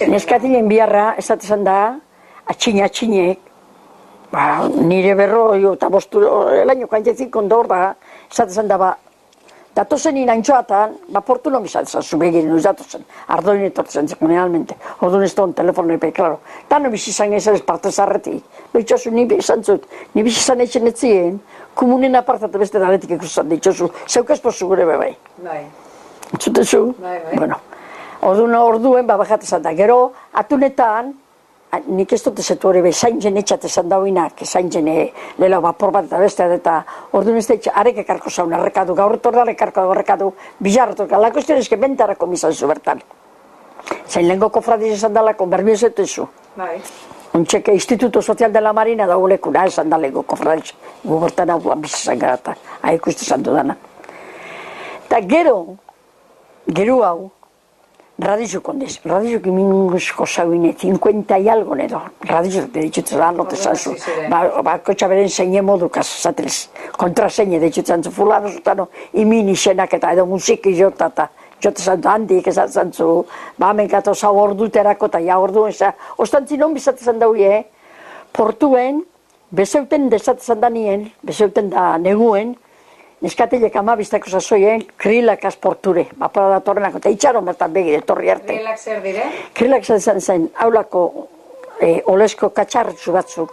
Neskatilen biharra, esatzen da, atxinek, nire berroi eta bostu, elaino kaintzezik ondor da, esatzen da, datozen inaintxoatan, portu non bizatzen zu begiren, datozen, ardoin etortzen generalmente, orduan ez duen telefono epe, klaro. Ta no bizizan ez ez parte zarretik, behitxozu, ni bizantzut, ni bizizan etxen etzien, komunen apartate beste daletik ikusten ditxozu, zeukaz pozu gure bebai. Bai. Entzutezu? Bai. Bueno, orduen bajatezan da, gero, atunetan, nik ez dut ezetu hori zain jen etxatezan dauinak, zain jen lela vapor bat eta beste, eta orduan ez da arek ekarko zaun, arrekadu, gaur etorra arrekadu, bizarretok, alako ez dira eske bentarako mizan zu bertan. Zain lehenko kofradiz esan dalako, berbioz etu Bai. Ontxeke, Instituto Social de la Marina da gulekuna, esan daleko kofradiz, gu bertan hau bizizan gara, eta haik uste zan dudana. Eta gero hau, Radizuk ondez, radizuk iminguzko zauine, 50 y algo nedo, radizuk ditzutzen da, note zanzu, kotxa beren zeine modukaz, zatrez, kontrazeine ditzutzen zu, fulano zutano, imin izenak eta edo musiki jota eta jote zantu handik esatzen zu, amenkatu zau orduterako eta ja orduen, ostantzi non bizatzen dauie, portuen, bezeuten desatzen da nien, bezeuten da neguen, neskatelek amabiztako zazoien, krilakaz porture, bapara datorrenako, eta itxaron bertan begire, torri arte. Krilak zer dire? Krilak zen haulako olesko katxarretzu batzuk.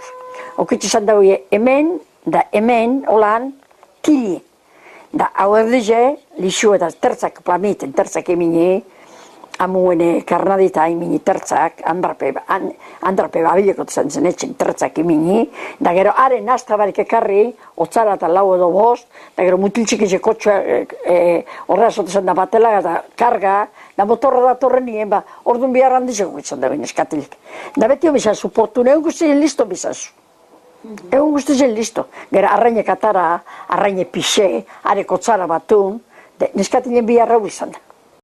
Okitzu zan daude hemen, holan, kili. Da hau erdize, lixu eta tertzak plamiten, tertzak emini, amuen karnadita emini tertzak, andrape babileko zen etxen tertzak emini, da gero haren nazta barik ekarri, otzara eta lau edo bost, da gero mutiltxik ize kotxua horra esotezen da batela, eta karga, da motorra datorren nien, orduan bihar handizeko izan da eskatilik. Da beti hon bizan zu, portun egun guztien listo bizan zu. Egun guztien listo. Gero arraine katara, arraine pixe, are kotzara batun, neskatilen bihar hau izan da.